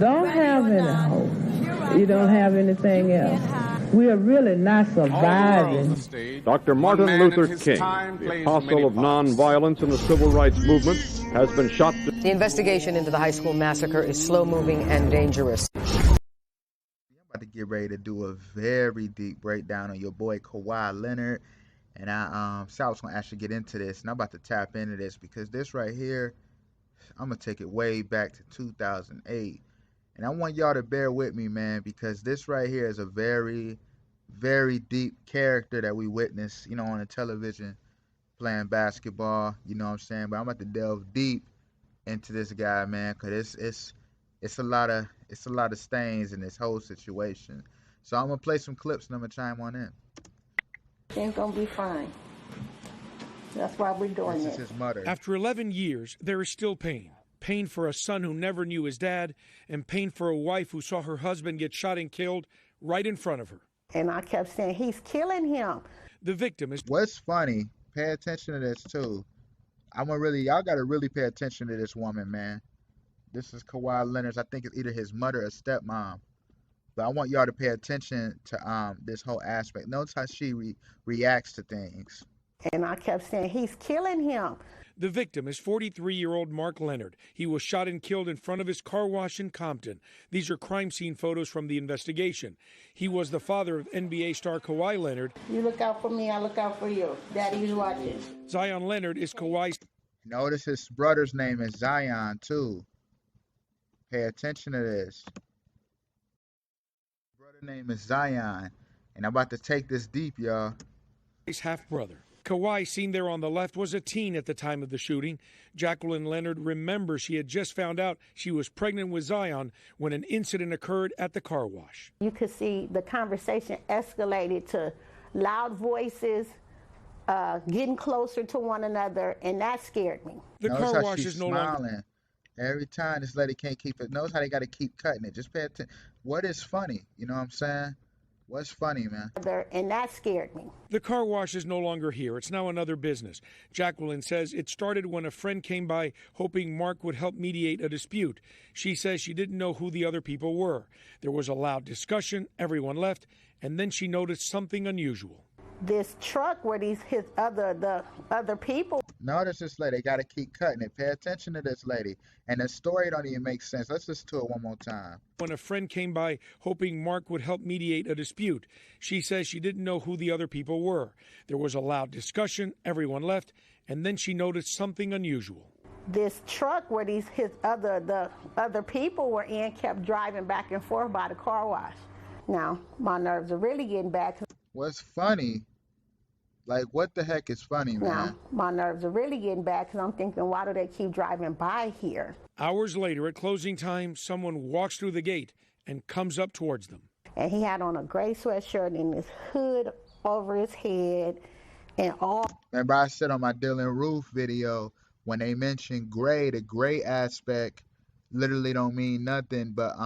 don't have any hope. You don't have anything else. We are really not surviving. Dr. Martin Luther King, the apostle of nonviolence in the civil rights movement, has been shot. The investigation into the high school massacre is slow-moving and dangerous. I'm about to get ready to do a very deep breakdown on your boy Kawhi Leonard. And I was going to actually get into this, and I'm about to tap into this because this right here, I'm going to take it way back to 2008. And I want y'all to bear with me, man, because this right here is a very, very deep character that we witness, you know, on the television playing basketball, you know what I'm saying? But I'm about to delve deep into this guy, man, because it's a lot of stains in this whole situation. So I'm going to play some clips and I'm going to chime on in. Things gonna be fine. That's why we're doing this. This is his mother. After 11 years, there is still pain. Pain for a son who never knew his dad, and pain for a wife who saw her husband get shot and killed right in front of her. And I kept saying, he's killing him. The victim is... What's funny, pay attention to this too. Y'all gotta really pay attention to this woman, man. This is Kawhi Leonard. I think it's either his mother or stepmom. But I want y'all to pay attention to this whole aspect. Notice how she reacts to things. And I kept saying, he's killing him. The victim is 43-year-old Mark Leonard. He was shot and killed in front of his car wash in Compton. These are crime scene photos from the investigation. He was the father of NBA star Kawhi Leonard. You look out for me, I look out for you. Daddy's watching. Zion Leonard is Kawhi's... Notice his brother's name is Zion, too. Pay attention to this. Name is Zion, and I'm about to take this deep, y'all. His half-brother. Kawhi, seen there on the left, was a teen at the time of the shooting. Jacqueline Leonard remembers she had just found out she was pregnant with Zion when an incident occurred at the car wash. You could see the conversation escalated to loud voices, getting closer to one another, and that scared me. The car wash is no longer... Every time this lady can't keep it. Knows how they got to keep cutting it. Just pay attention. What is funny? You know what I'm saying? What's funny, man? And that scared me. The car wash is no longer here. It's now another business. Jacqueline says it started when a friend came by hoping Mark would help mediate a dispute. She says she didn't know who the other people were. There was a loud discussion. Everyone left. And then she noticed something unusual. This truck where the other people. Notice this lady. They got to keep cutting it. Pay attention to this lady. And the story don't even make sense. Let's listen to it one more time. When a friend came by hoping Mark would help mediate a dispute, she says she didn't know who the other people were. There was a loud discussion. Everyone left. And then she noticed something unusual. This truck where the other people were in kept driving back and forth by the car wash. Now, my nerves are really getting bad. What's funny? Like, what the heck is funny, man? Now, my nerves are really getting bad because I'm thinking, why do they keep driving by here? Hours later, at closing time, someone walks through the gate and comes up towards them. And he had on a gray sweatshirt and his hood over his head and all. Remember I said on my Dylan Roof video, when they mention gray, the gray aspect literally don't mean nothing but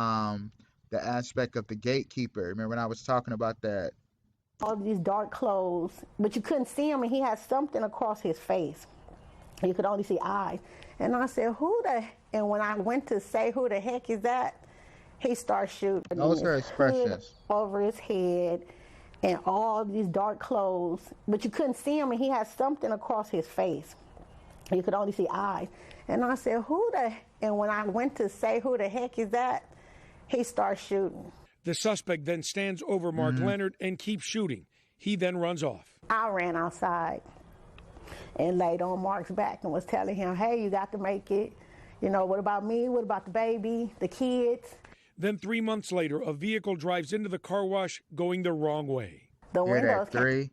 the aspect of the gatekeeper. Remember when I was talking about that? All these dark clothes, but you couldn't see him, and he had something across his face. You could only see eyes. And I said, and when I went to say, who the heck is that? He starts shooting. Those are expressions. Over his head, and all these dark clothes, but you couldn't see him, and he had something across his face. You could only see eyes. And I said, and when I went to say, who the heck is that? He starts shooting. The suspect then stands over Mark Leonard and keeps shooting. He then runs off. I ran outside and laid on Mark's back and was telling him, hey, you got to make it. You know, what about me? What about the baby, the kids? Then 3 months later, a vehicle drives into the car wash going the wrong way. The windows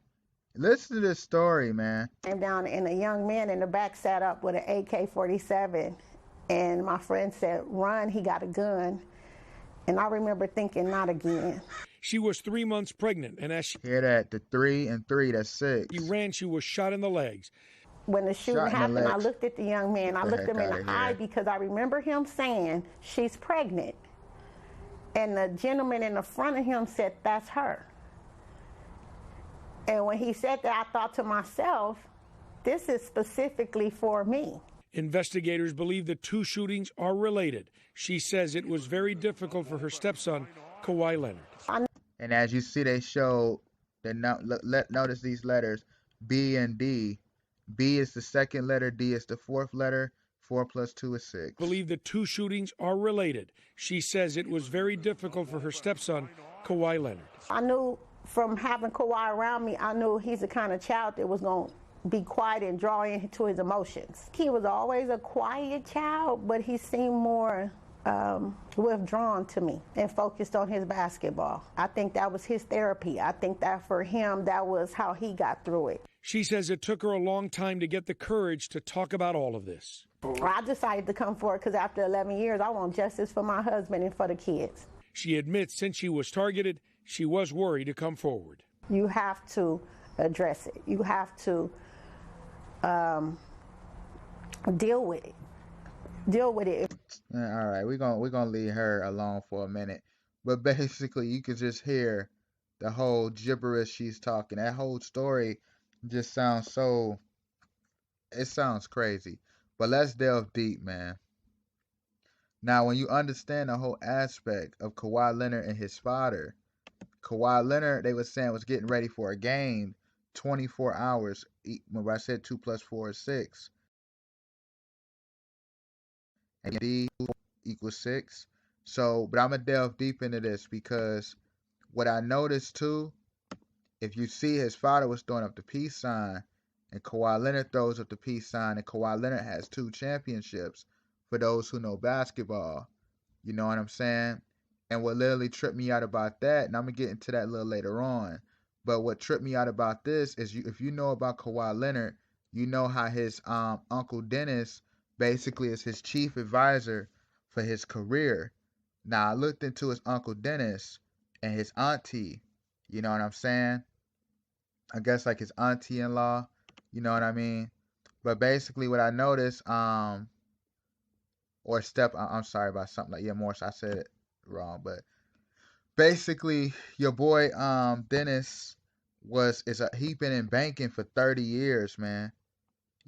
Listen to this story, man. Came down and a young man in the back sat up with an AK-47. And my friend said, run, he got a gun. And I remember thinking, not again. She was 3 months pregnant, and as she... Hear that? The 3 and 3, that's 6. She ran, she was shot in the legs. When the shooting happened, I looked at the young man. I looked him in the eye because I remember him saying, she's pregnant. And the gentleman in the front of him said, that's her. And when he said that, I thought to myself, this is specifically for me. Investigators believe the two shootings are related. She says it was very difficult for her stepson, Kawhi Leonard. And as you see, they show notice these letters B and D. B is the second letter, D is the fourth letter. 4 + 2 is 6. Believe the two shootings are related. She says it was very difficult for her stepson, Kawhi Leonard. I knew from having Kawhi around me, I knew he's the kind of child that was going to be quiet and draw into his emotions. He was always a quiet child, but he seemed more withdrawn to me and focused on his basketball. I think that was his therapy. I think that for him, that was how he got through it. She says it took her a long time to get the courage to talk about all of this. I decided to come forward because after 11 years, I want justice for my husband and for the kids. She admits since she was targeted, she was worried to come forward. You have to address it. You have to deal with it. Deal with it. All right, we're gonna leave her alone for a minute. But basically, you could just hear the whole gibberish she's talking. That whole story just sounds it sounds crazy. But let's delve deep, man. Now, when you understand the whole aspect of Kawhi Leonard and his father, Kawhi Leonard, they were saying, was getting ready for a game 24 hours. Remember I said 2 + 4 is 6. And D = 6. So, but I'm going to delve deep into this because what I noticed too, if you see his father was throwing up the peace sign and Kawhi Leonard throws up the peace sign, and Kawhi Leonard has 2 championships for those who know basketball. You know what I'm saying? And what literally tripped me out about that, and I'm going to get into that a little later on, but what tripped me out about this is if you know about Kawhi Leonard, you know how his Uncle Dennis basically is his chief advisor for his career. Now, I looked into his Uncle Dennis and his auntie, you know what I'm saying? I guess like his auntie-in-law, you know what I mean? But basically what I noticed, I'm sorry about something like, Morris, I said it wrong, but basically your boy Dennis he been in banking for 30 years, man.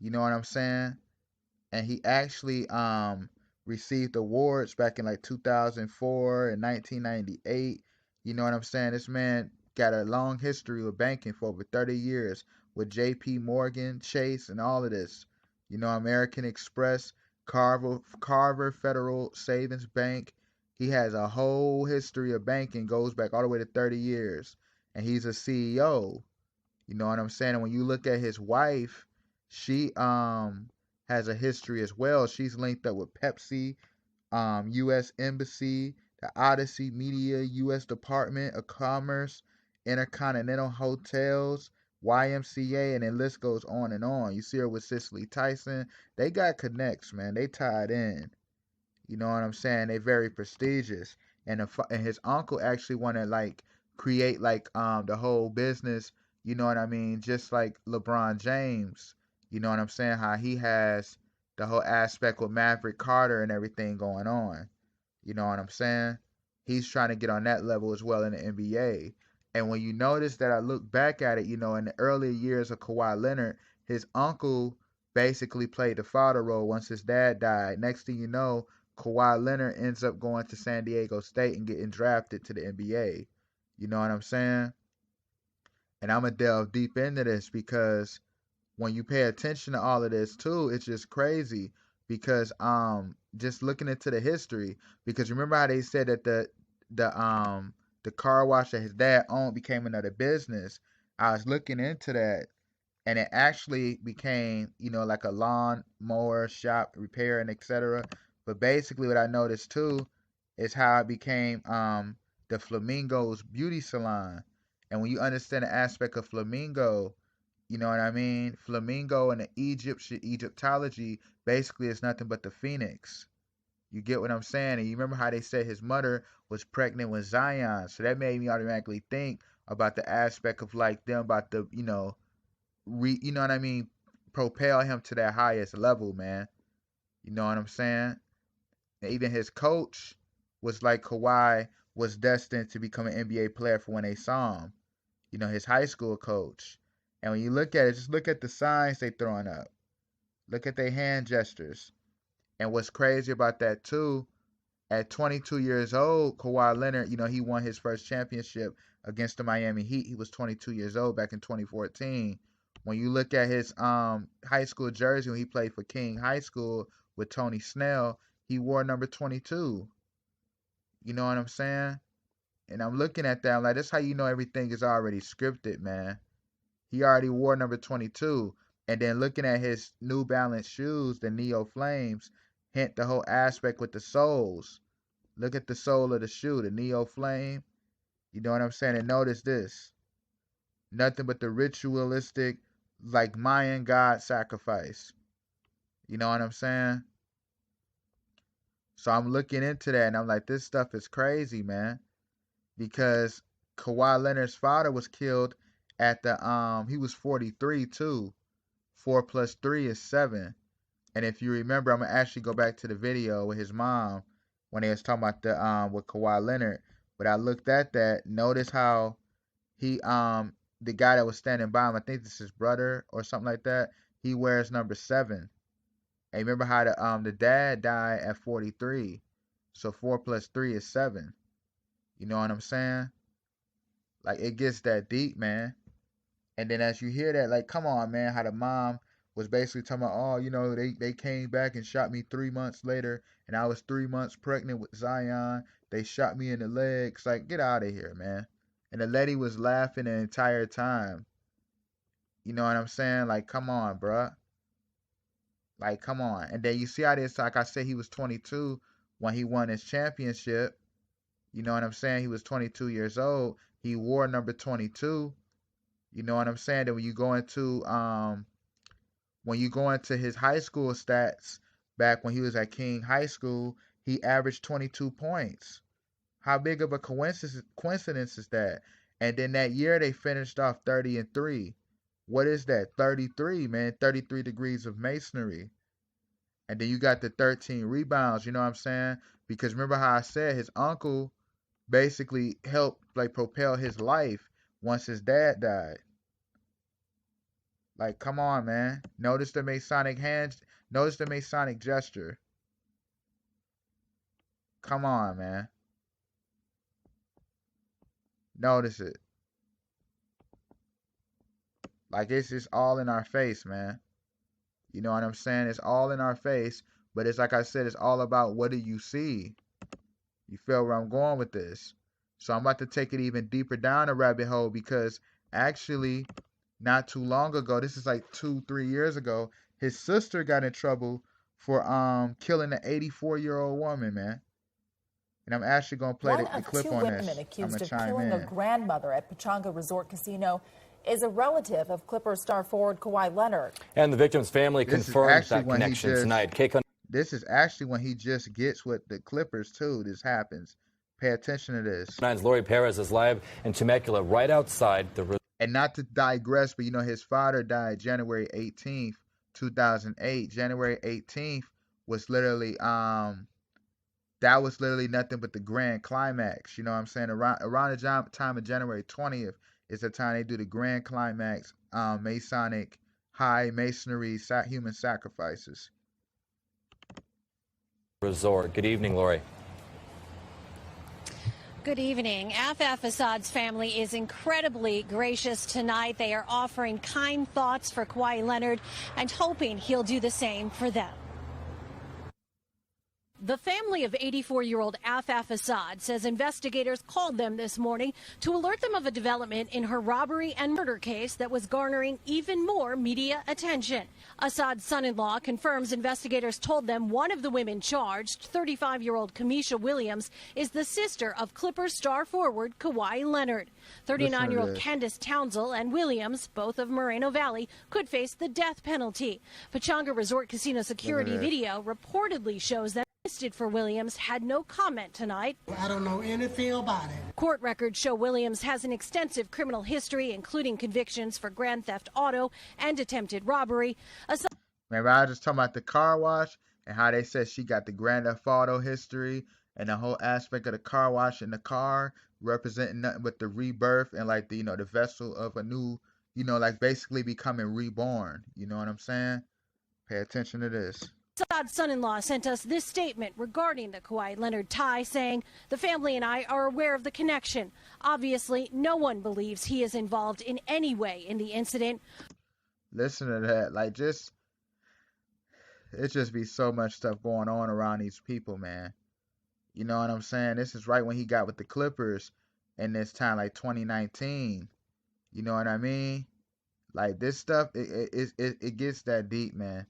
You know what I'm saying? And he actually received awards back in like 2004 and 1998. You know what I'm saying? This man got a long history with banking for over 30 years with JP Morgan, Chase, and all of this. You know, American Express, Carver Federal Savings Bank. He has a whole history of banking, goes back all the way to 30 years. And he's a CEO. You know what I'm saying? And when you look at his wife, she has a history as well. She's linked up with Pepsi, U.S. Embassy, the Odyssey Media, U.S. Department of Commerce, Intercontinental Hotels, YMCA, and the list goes on and on. You see her with Cicely Tyson. They got connects, man. They tied in. You know what I'm saying? They very prestigious. And his uncle actually want to like create like the whole business. You know what I mean? Just like LeBron James. You know what I'm saying? How he has the whole aspect with Maverick Carter and everything going on. You know what I'm saying? He's trying to get on that level as well in the NBA. And when you notice that I look back at it, you know, in the earlier years of Kawhi Leonard, his uncle basically played the father role once his dad died. Next thing you know, Kawhi Leonard ends up going to San Diego State and getting drafted to the NBA. You know what I'm saying? And I'm going to delve deep into this because when you pay attention to all of this too, it's just crazy because just looking into the history, because remember how they said that the car wash that his dad owned became another business. I was looking into that and it actually became, you know, like a lawn mower shop, repair and etc. But basically what I noticed too is how it became the Flamingo's beauty salon. And when you understand the aspect of Flamingo, you know what I mean? Flamingo in the Egyptology basically is nothing but the phoenix. You get what I'm saying? And you remember how they said his mother was pregnant with Zion. So that made me automatically think about the aspect of like them about the, you know, you know what I mean? Propel him to that highest level, man. You know what I'm saying? And even his coach was like Kawhi was destined to become an NBA player for when they saw him. You know, his high school coach. And when you look at it, just look at the signs they throwing up. Look at their hand gestures. And what's crazy about that too, at 22 years old, Kawhi Leonard, he won his first championship against the Miami Heat. He was 22 years old back in 2014. When you look at his high school jersey when he played for King High School with Tony Snell, he wore number 22. You know what I'm saying? And I'm looking at that, I'm like, that's how you know everything is already scripted, man. He already wore number 22. And then looking at his New Balance shoes, the Neo Flames, hint the whole aspect with the soles. Look at the sole of the shoe, the Neo Flame. You know what I'm saying? And notice this. Nothing but the ritualistic, like Mayan god sacrifice. You know what I'm saying? So I'm looking into that and I'm like, this stuff is crazy, man. Because Kawhi Leonard's father was killed at the he was 43 too. 4 plus 3 is 7. And if you remember, I'm gonna actually go back to the video with his mom when they was talking about the with Kawhi Leonard. But I looked at that, notice how he the guy that was standing by him, I think this is his brother or something like that, he wears number 7. And remember how the dad died at 43. So 4 plus 3 is 7. You know what I'm saying? Like, it gets that deep, man. And then as you hear that, like, come on, man, how the mom was basically talking about, oh, they came back and shot me 3 months later, and I was 3 months pregnant with Zion. They shot me in the legs. Like, get out of here, man. And the lady was laughing the entire time. You know what I'm saying? Like, come on, bruh. Like, come on. And then you see how this, like I said, he was 22 when he won his championship. You know what I'm saying? He was 22 years old. He wore number 22. You know what I'm saying? Then when you go into his high school stats back when he was at King High School, he averaged 22 points. How big of a coincidence is that? And then that year they finished off 30-3. What is that? 33, man. 33 degrees of masonry. And then you got the 13 rebounds, you know what I'm saying? Because remember how I said his uncle basically helped like propel his life once his dad died. Like, come on, man. Notice the Masonic hands. Notice the Masonic gesture. Come on, man. Notice it. Like, it's just all in our face, man. You know what I'm saying? It's all in our face. But it's like I said, it's all about what do you see? You feel where I'm going with this? So I'm about to take it even deeper down a rabbit hole because actually, not too long ago, this is like 2-3 years ago, his sister got in trouble for killing an 84-year-old woman, man. And I'm actually gonna play the clip on this. One of 2 women accused of killing a grandmother at Pechanga Resort Casino is a relative of Clippers star forward Kawhi Leonard. And the victim's family confirmed that connection tonight. This is actually when he just gets with the Clippers too. This happens. Pay attention to this. 9's Lori Perez is live in Temecula, right outside the. And not to digress, but his father died January 18th, 2008. January 18th was literally that was literally nothing but the grand climax. You know what I'm saying? Around the time of January 20th is the time they do the grand climax, Masonic high masonry human sacrifices. Resort. Good evening, Lori. Good evening. Afaf Assad's family is incredibly gracious tonight. They are offering kind thoughts for Kawhi Leonard and hoping he'll do the same for them. The family of 84-year-old Afaf Assad says investigators called them this morning to alert them of a development in her robbery and murder case that was garnering even more media attention. Assad's son-in-law confirms investigators told them one of the women charged, 35-year-old Kamisha Williams, is the sister of Clippers star forward Kawhi Leonard. 39-year-old Candace Townsell and Williams, both of Moreno Valley, could face the death penalty. Pechanga Resort Casino security video reportedly shows that arrested for Williams had no comment tonight. I don't know anything about it. Court records show Williams has an extensive criminal history, including convictions for grand theft auto and attempted robbery. Remember, I was just talking about the car wash and how they said she got the grand theft auto history and the whole aspect of the car wash in the car representing nothing but the rebirth and like the, the vessel of a new, like basically becoming reborn. You know what I'm saying? Pay attention to this. Assad's son-in-law sent us this statement regarding the Kawhi Leonard tie, saying, "The family and I are aware of the connection. Obviously, no one believes he is involved in any way in the incident." Listen to that. Like, it just be so much stuff going on around these people, man. You know what I'm saying? This is right when he got with the Clippers in this time, like 2019. You know what I mean? Like, this stuff, it gets that deep, man.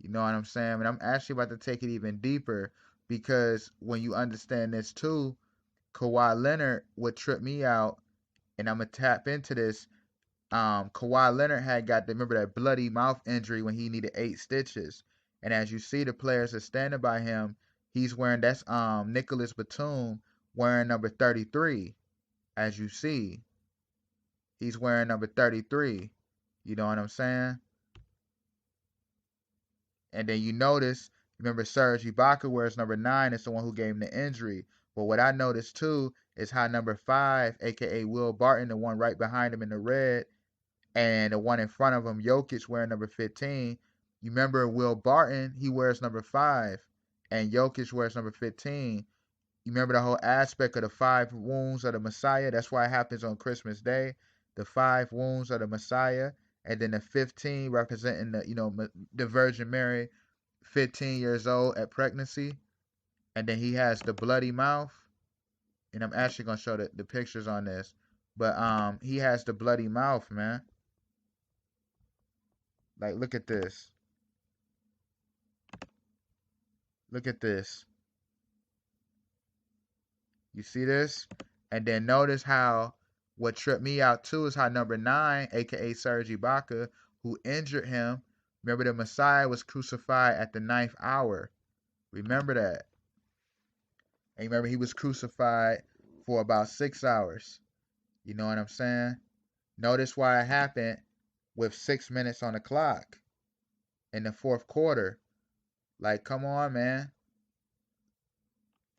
You know what I'm saying? And I'm actually about to take it even deeper, because when you understand this too, Kawhi Leonard would trip me out, and I'm going to tap into this. Kawhi Leonard had remember that bloody mouth injury when he needed 8 stitches. And as you see, the players are standing by him. He's wearing, that's Nicholas Batum wearing number 33. As you see, he's wearing number 33. You know what I'm saying? And then you notice, remember Serge Ibaka wears number 9. It's the one who gave him the injury. But what I noticed too is how number 5, aka Will Barton, the one right behind him in the red, and the one in front of him, Jokic, wearing number 15. You remember Will Barton, he wears number 5, and Jokic wears number 15. You remember the whole aspect of the 5 wounds of the Messiah? That's why it happens on Christmas Day. The 5 wounds of the Messiah. And then the 15 representing the Virgin Mary, 15 years old at pregnancy. And then he has the bloody mouth. And I'm actually going to show the pictures on this. But he has the bloody mouth, man. Like, look at this. Look at this. You see this? And then notice how what tripped me out too is how number 9, aka Serge Ibaka, who injured him, remember the Messiah was crucified at the 9th hour. Remember that. And remember he was crucified for about 6 hours. You know what I'm saying? Notice why it happened with 6 minutes on the clock in the 4th quarter. Like, come on, man.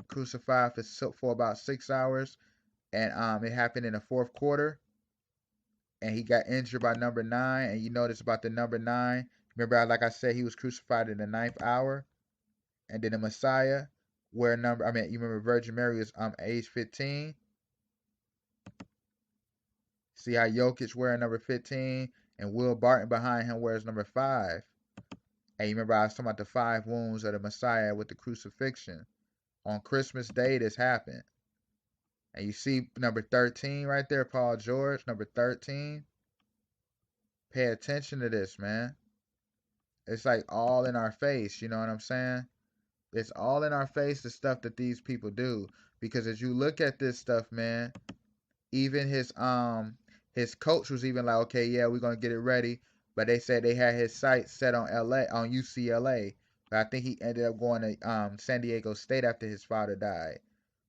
Crucified for about 6 hours. And it happened in the 4th quarter. And he got injured by number 9. And you notice about the number 9. Remember, like I said, he was crucified in the 9th hour. And then the Messiah, you remember Virgin Mary was age 15. See how Jokic wearing number 15. And Will Barton behind him wears number 5. And you remember I was talking about the 5 wounds of the Messiah with the crucifixion. On Christmas Day, this happened. And you see number 13 right there, Paul George, number 13. Pay attention to this, man. It's like all in our face, you know what I'm saying? It's all in our face, the stuff that these people do. Because as you look at this stuff, man, even his coach was even like, okay, yeah, we're going to get it ready. But they said they had his sights set on UCLA. But I think he ended up going to San Diego State after his father died.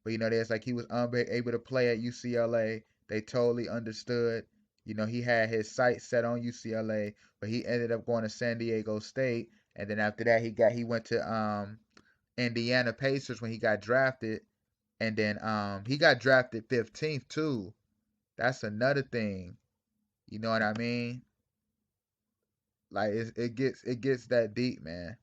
But, there's like he was unable to play at UCLA. They totally understood. He had his sights set on UCLA, but he ended up going to San Diego State. And then after that, he went to Indiana Pacers when he got drafted. And then he got drafted 15th too. That's another thing. You know what I mean? Like it gets that deep, man.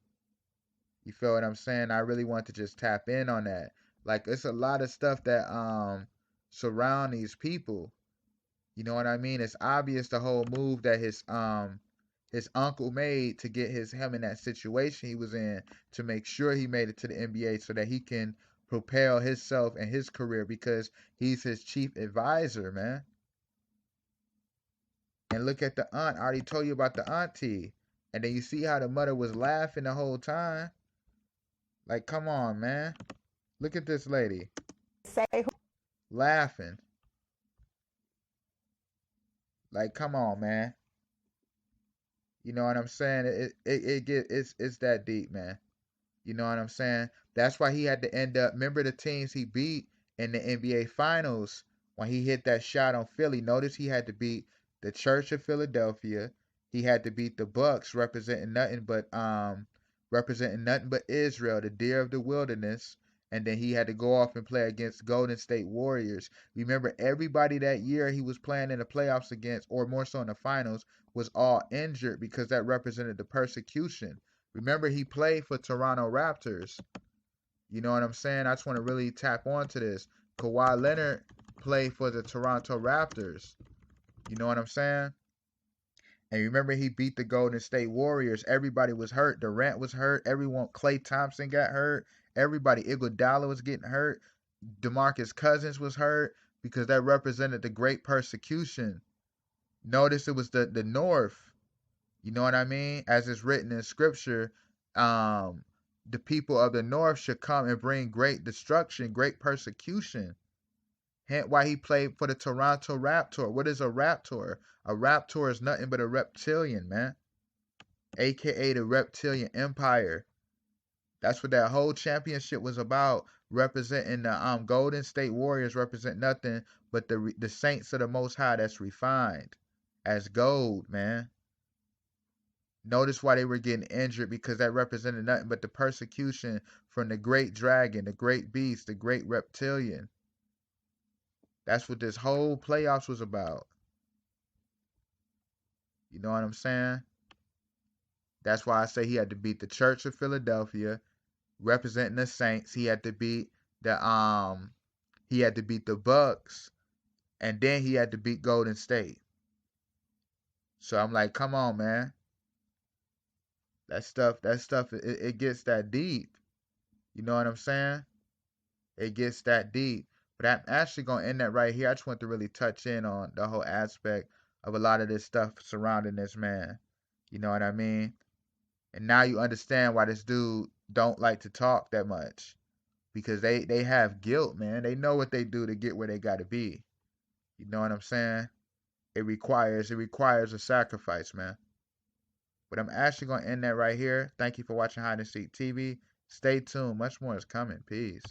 You feel what I'm saying? I really want to just tap in on that. Like, it's a lot of stuff that surround these people. You know what I mean? It's obvious the whole move that his uncle made to get him in that situation he was in, to make sure he made it to the NBA so that he can propel himself and his career, because he's his chief advisor, man. And look at the aunt. I already told you about the auntie. And then you see how the mother was laughing the whole time. Like, come on, man. Look at this lady. Laughing. Like, come on, man. You know what I'm saying? It's that deep, man. You know what I'm saying? That's why he had to end up. Remember the teams he beat in the NBA Finals when he hit that shot on Philly. Notice he had to beat the Church of Philadelphia. He had to beat the Bucks, representing nothing but Israel, the deer of the wilderness. And then he had to go off and play against Golden State Warriors. Remember, everybody that year he was playing in the playoffs against, or more so in the finals, was all injured, because that represented the persecution. Remember, he played for Toronto Raptors. You know what I'm saying? I just want to really tap onto this. Kawhi Leonard played for the Toronto Raptors. You know what I'm saying? And remember, he beat the Golden State Warriors. Everybody was hurt. Durant was hurt. Everyone, Klay Thompson got hurt. Everybody, Iguodala was getting hurt. DeMarcus Cousins was hurt because that represented the great persecution. Notice it was the North. You know what I mean? As it's written in Scripture, the people of the North should come and bring great destruction, great persecution. Hence why he played for the Toronto Raptor. What is a Raptor? A Raptor is nothing but a reptilian, man. AKA the Reptilian Empire. That's what that whole championship was about. Representing the Golden State Warriors represent nothing but the saints of the Most High that's refined as gold, man. Notice why they were getting injured, because that represented nothing but the persecution from the great dragon, the great beast, the great reptilian. That's what this whole playoffs was about. You know what I'm saying? That's why I say he had to beat the Church of Philadelphia, representing the Saints. He had to beat the Bucks, and then he had to beat Golden State. So I'm like, come on, man. That stuff, it gets that deep. You know what I'm saying? It gets that deep. But I'm actually going to end that right here. I just want to really touch in on the whole aspect of a lot of this stuff surrounding this man. You know what I mean? And now you understand why this dude don't like to talk that much. Because they have guilt, man. They know what they do to get where they got to be. You know what I'm saying? It requires a sacrifice, man. But I'm actually going to end that right here. Thank you for watching Hide and Seek TV. Stay tuned. Much more is coming. Peace.